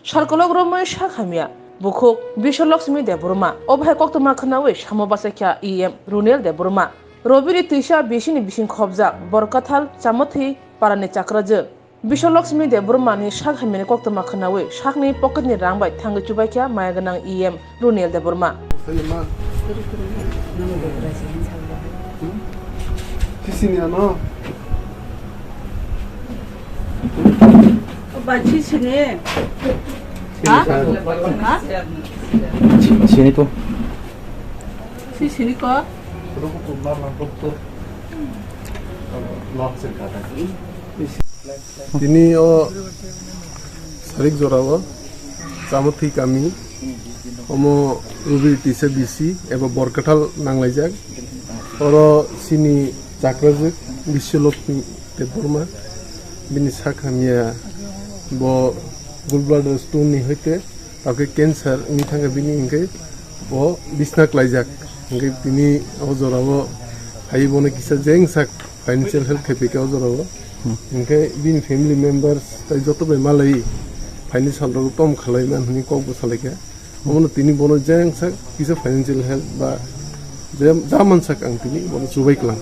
Sharkolog Romay Shak Hamya Bukuk Biswa Laxmi de Burma Obhay Koktoma Khanawe Shamobasakya Runiel de Burma Robiri Tisha Bishini Bishin Khobzak Borkathal Chamothi Parane Chakraje Biswa Laxmi de Burma ni Shak Hamya Koktoma Khanawe Shakni Pocket ni Rangbai Tanga Chubawikha Mayaganang Runiel de Burma Sini. Sini tuh. Sini kok. Ini sarik zorawa, samuthi kami, omo rubi tise bisi, eba borkatal nanglajak, oro sini chakrajak, Biswa Laxmi de Burma, bini Shak Hamya bo gallbladder stone ni hoite taকে cancer নি থাকা বিনি ইনকে ও বিছনা ক্লাইজাক ইনকে তিনি অজরাবো high বনে কিসা জেংসাক financial health খেপিকে অজরাবো ইনকে বিন family members তাই যত বে মালাই ফাইনান্সিয়াল রগ টম খালাই মান হুনি কক বসালেকে ওমন তিনি বনে জেংসাক কিসা ফাইনান্সিয়াল হেলথ বা জামান সাক আং তিনি বনে চুবাইকলাং